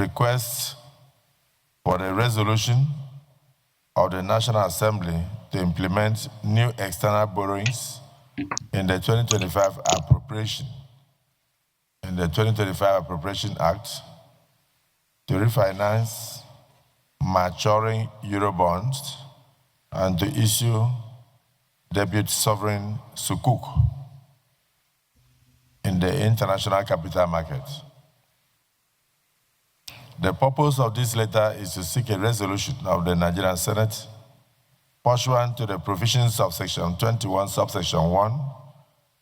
request for a resolution of the National Assembly to implement new external borrowings in the 2025 appropriation, in the 2025 Appropriation Act, to refinance maturing Eurobonds and to issue debut sovereign sukuk in the international capital market. The purpose of this letter is to seek a resolution of the Nigerian Senate pursuant to the provisions of Section 21, subsection 1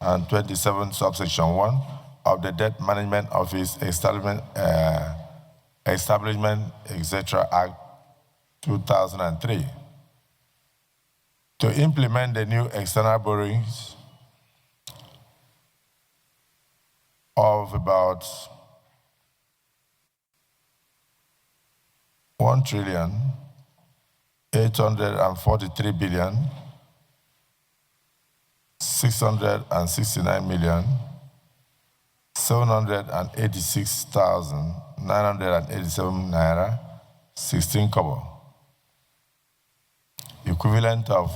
and 27, subsection 1 of the Debt Management Office Establishment, etc. Act 2003 to implement the new external borrowings of about 1,843,669,786,987 naira 16 kobo, equivalent of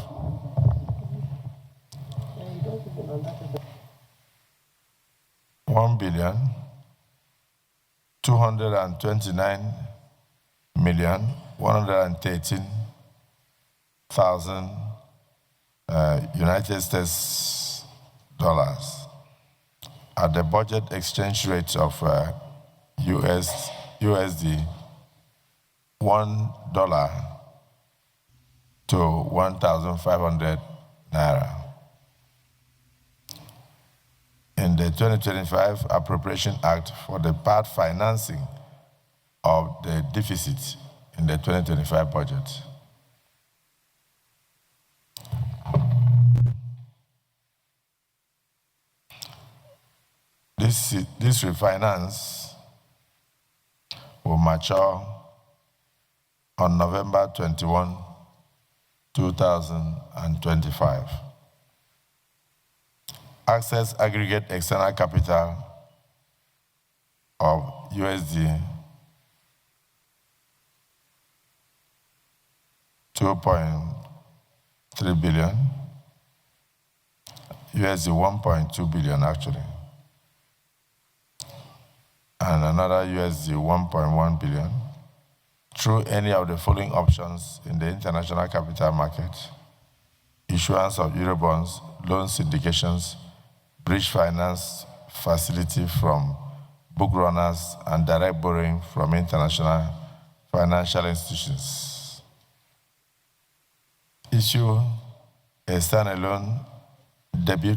$1,229,113,000 United States dollars at the budget exchange rate of USD $1 to 1,500 naira. In the 2025 Appropriation Act for the part financing of the deficit in the 2025 budget. This refinance will mature on November 21, 2025. Access aggregate external capital of USD 2.3 billion, USD 1.2 billion actually, and another USD 1.1 billion through any of the following options in the international capital market: issuance of Eurobonds, loan syndications, bridge finance facility from book runners, and direct borrowing from international financial institutions. Issue a standalone debut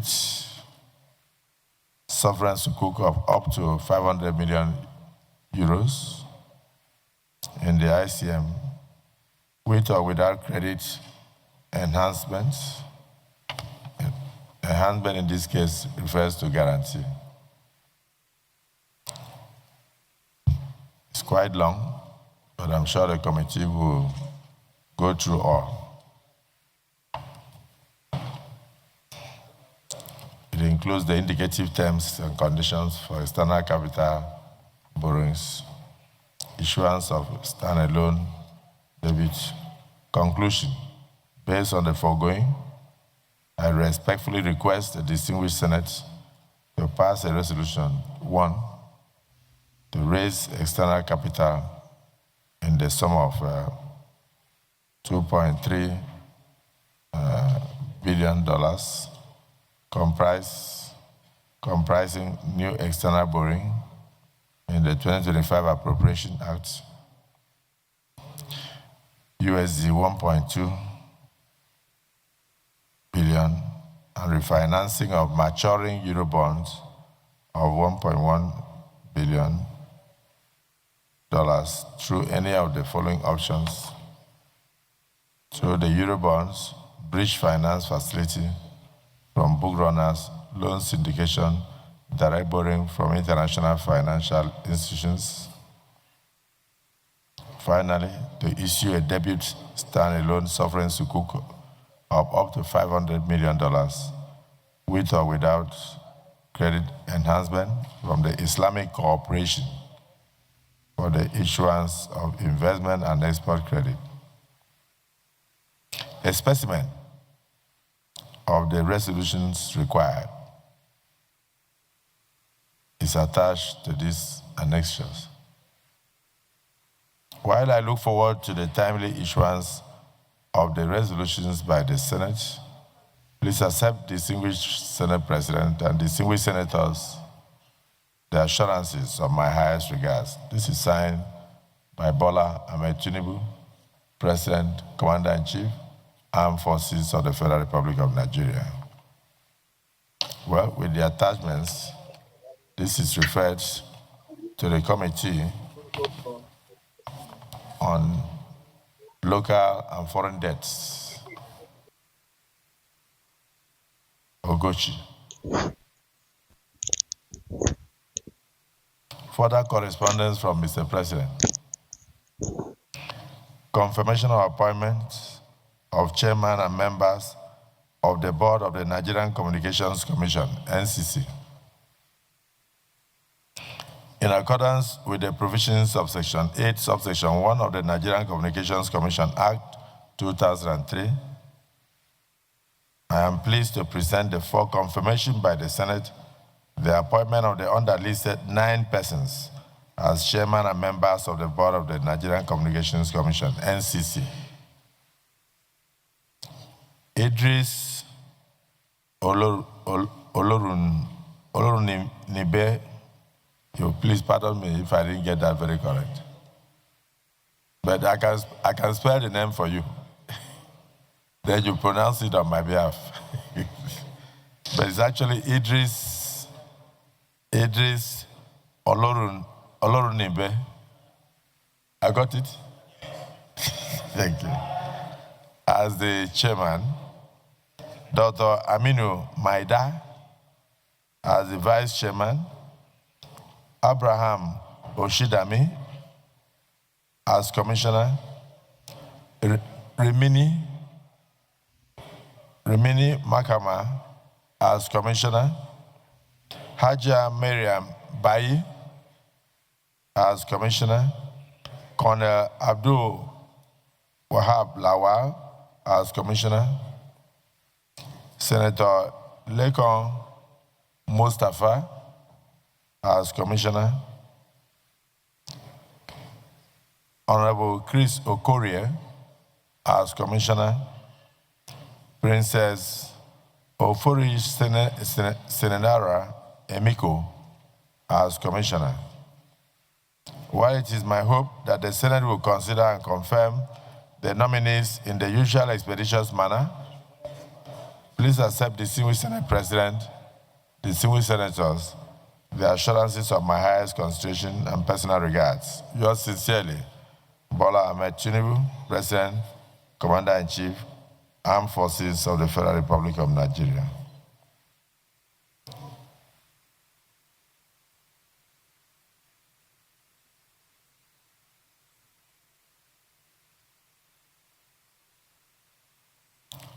sovereign sukuk of up to 500 million euros in the ICM, with or without credit enhancements. Enhancement in this case refers to guarantee. It's quite long, but I'm sure the committee will go through all. It includes the indicative terms and conditions for external capital borrowings, issuance of standalone debit. Conclusion: based on the foregoing, I respectfully request the distinguished Senate to pass a resolution: 1, to raise external capital in the sum of $2.3 billion, comprising new external borrowing in the 2025 Appropriation Act, USD 1.2 billion, and refinancing of maturing Eurobonds of $1.1 billion through any of the following options: through the Eurobonds, bridge finance facility from book runners, loan syndication, direct borrowing from international financial institutions. Finally, to issue a debut standalone sovereign sukuk of up to $500 million, with or without credit enhancement from the Islamic Cooperation for the issuance of investment and export credit. A specimen of the resolutions required is attached to these annexures. While I look forward to the timely issuance of the resolutions by the Senate, please accept, distinguished Senate President and distinguished senators, the assurances of my highest regards. This is signed by Bola Ahmed Tinubu, President, Commander-in-Chief, Armed Forces of the Federal Republic of Nigeria. Well, with the attachments, this is referred to the Committee on Local and Foreign Debts, Ogochi. Further correspondence from Mr. President. Confirmation of appointment of chairman and members of the board of the Nigerian Communications Commission, NCC. In accordance with the provisions of Section 8, Subsection 1 of the Nigerian Communications Commission Act 2003, I am pleased to present for confirmation by the Senate the appointment of the underlisted 9 persons as chairman and members of the board of the Nigerian Communications Commission, NCC. Idris Olorunibe, you please pardon me if I didn't get that very correct. But I can spell the name for you. Then you pronounce it on my behalf. But it's actually Idris Olorunibe. I got it? Thank you. As the chairman, Dr. Aminu Maida as the vice chairman, Abraham Oshidami as commissioner, Rimini Makama as commissioner, Haja Miriam Bayi as commissioner, Colonel Abdul Wahab Lawal as commissioner, Senator Lekon Mustafa as commissioner, Honorable Chris Okorie as commissioner, Princess Ofori Senenara Emiko as commissioner. While it is my hope that the Senate will consider and confirm the nominees in the usual expeditious manner, please accept, distinguished Senate President, distinguished senators, the assurances of my highest consideration and personal regards. Yours sincerely, Bola Ahmed Tinubu, President, Commander-in-Chief, Armed Forces of the Federal Republic of Nigeria.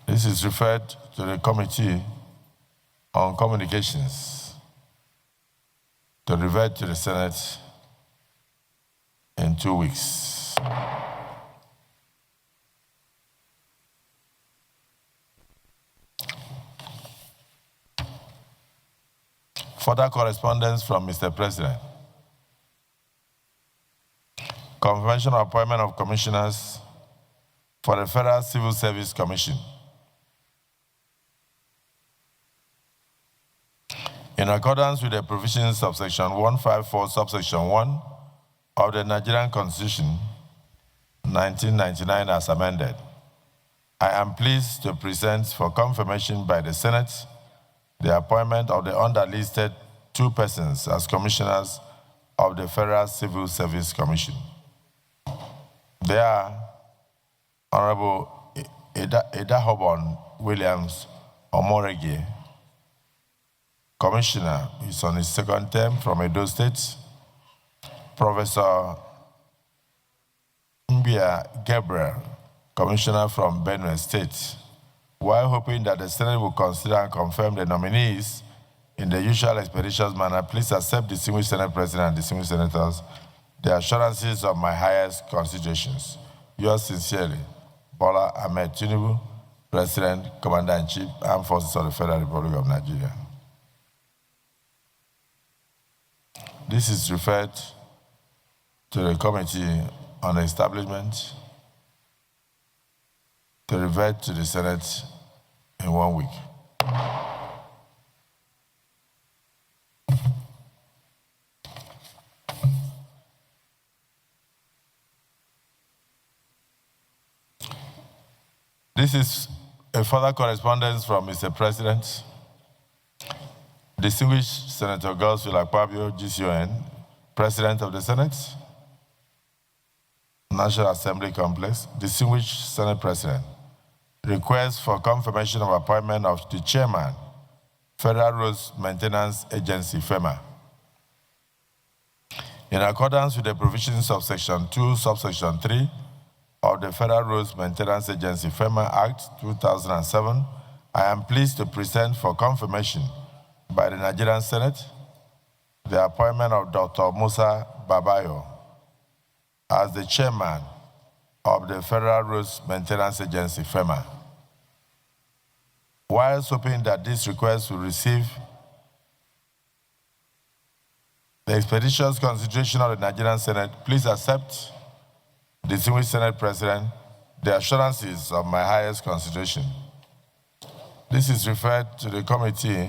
This is referred to the Committee on Communications to revert to the Senate in 2 weeks. Further correspondence from Mr. President. Confirmation of appointment of commissioners for the Federal Civil Service Commission. In accordance with the provisions of Section 154, Subsection 1 of the Nigerian Constitution, 1999 as amended, I am pleased to present for confirmation by the Senate the appointment of the underlisted 2 persons as commissioners of the Federal Civil Service Commission. They are Honorable Eda Hobon Williams Omorege, Commissioner, is on his 2nd term from Edo State. Professor Mbia Gabriel, Commissioner from Benue State. While hoping that the Senate will consider and confirm the nominees in the usual expeditious manner, please accept, distinguished Senate President and distinguished senators, the assurances of my highest considerations. Yours sincerely, Bola Ahmed Tinubu, President, Commander-in-Chief, Armed Forces of the Federal Republic of Nigeria. This is referred to the Committee on Establishment to revert to the Senate in 1 week. This is a further correspondence from Mr. President, distinguished Senator Godswill Akpabio, GCON, President of the Senate, National Assembly Complex, distinguished Senate President, request for confirmation of appointment of the Chairman, Federal Roads Maintenance Agency, FEMA. In accordance with the provisions of Section 2, Subsection 3 of the Federal Roads Maintenance Agency, FEMA Act 2007, I am pleased to present for confirmation by the Nigerian Senate the appointment of Dr. Musa Babayo as the Chairman of the Federal Roads Maintenance Agency, FEMA. While hoping that this request will receive the expeditious consideration of the Nigerian Senate, please accept, distinguished Senate President, the assurances of my highest consideration. This is referred to the Committee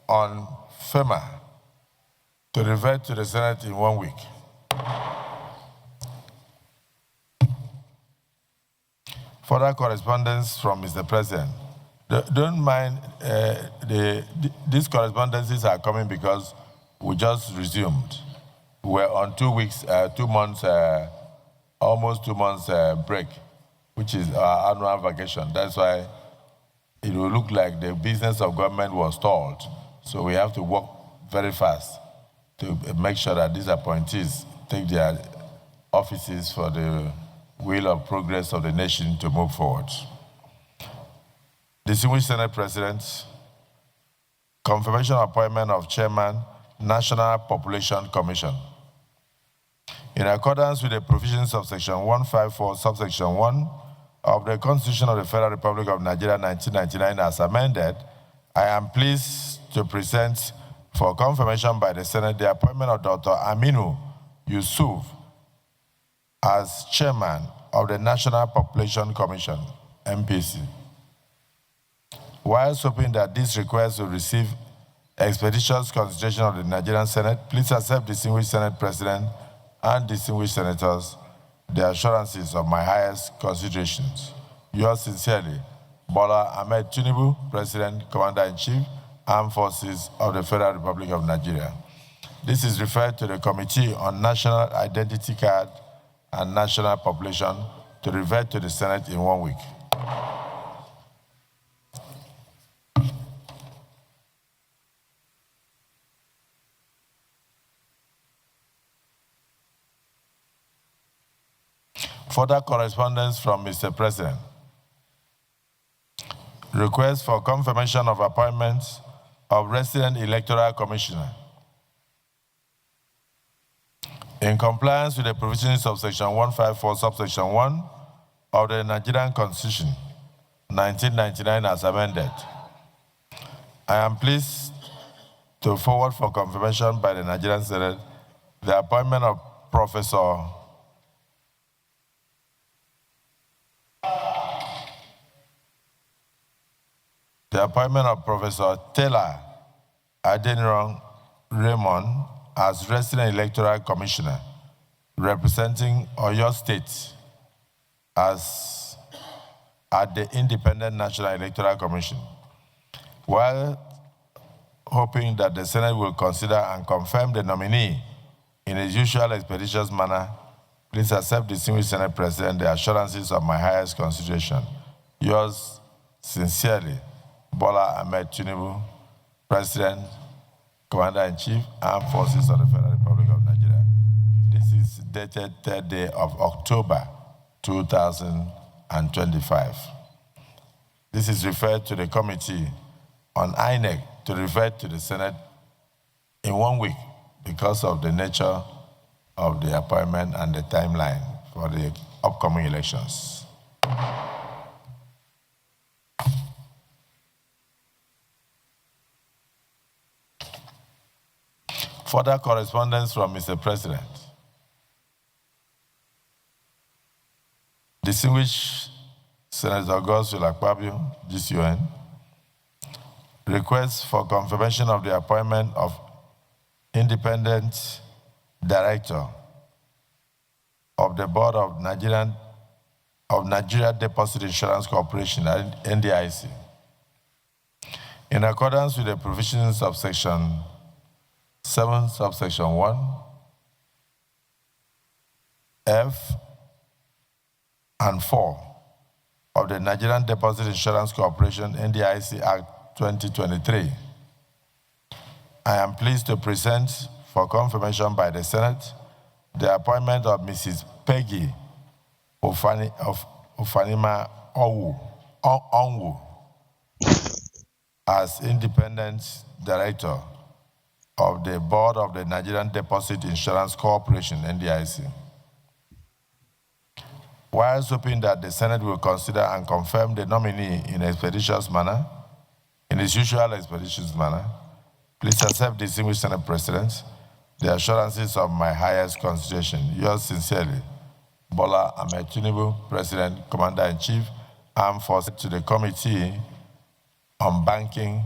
on FEMA to revert to the Senate in 1 week. Further correspondence from Mr. President. Don't mind, these correspondences are coming because we just resumed. We're on 2 weeks, 2 months, almost 2 months break, which is our annual vacation. That's why it will look like the business of government was stalled. So we have to work very fast to make sure that these appointees take their offices for the will of progress of the nation to move forward. Distinguished Senate President, confirmation of appointment of Chairman, National Population Commission. In accordance with the provisions of Section 154, Subsection 1 of the Constitution of the Federal Republic of Nigeria, 1999, as amended, I am pleased to present for confirmation by the Senate the appointment of Dr. Aminu Yusuf as Chairman of the National Population Commission, MPC. While hoping that this request will receive expeditious consideration of the Nigerian Senate, please accept, distinguished Senate President and distinguished senators, the assurances of my highest considerations. Yours sincerely, Bola Ahmed Tinubu, President, Commander-in-Chief, Armed Forces of the Federal Republic of Nigeria. This is referred to the Committee on National Identity Card and National Population to revert to the Senate in 1 week. Further correspondence from Mr. President. Request for confirmation of appointments of resident electoral commissioner. In compliance with the provisions of Section 154, Subsection 1 of the Nigerian Constitution, 1999 as amended, I am pleased to forward for confirmation by the Nigerian Senate the appointment of Professor Taylor Adeniran Raymond as resident electoral commissioner, representing Oyo State at the Independent National Electoral Commission, while hoping that the Senate will consider and confirm the nominee in its usual expeditious manner, please accept, distinguished Senate President, the assurances of my highest consideration. Yours sincerely, Bola Ahmed Tinubu, President, Commander-in-Chief, Armed Forces of the Federal Republic of Nigeria. This is dated 3rd day of October, 2025. This is referred to the Committee on INEC to revert to the Senate in 1 week because of the nature of the appointment and the timeline for the upcoming elections. Further correspondence from Mr. President. Distinguished Senator Akpabio, GCON, requests for confirmation of the appointment of independent director of the Board of Nigeria Deposit Insurance Corporation, NDIC, in accordance with the provisions of Section 7, subsection 1, F, and 4 of the Nigerian Deposit Insurance Corporation, NDIC Act 2023. I am pleased to present for confirmation by the Senate the appointment of Mrs. Peggy Ofanima Onwu as independent director of the Board of the Nigerian Deposit Insurance Corporation, NDIC. Whilst hoping that the Senate will consider and confirm the nominee in its usual expeditious manner, please accept, distinguished Senate President, the assurances of my highest consideration. Yours sincerely, Bola Ahmed Tinubu, President, Commander-in-Chief, Armed Forces, to the Committee on Banking,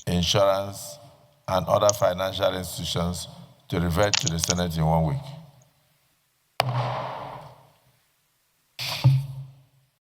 Insurance, and other financial institutions to revert to the Senate in 1 week.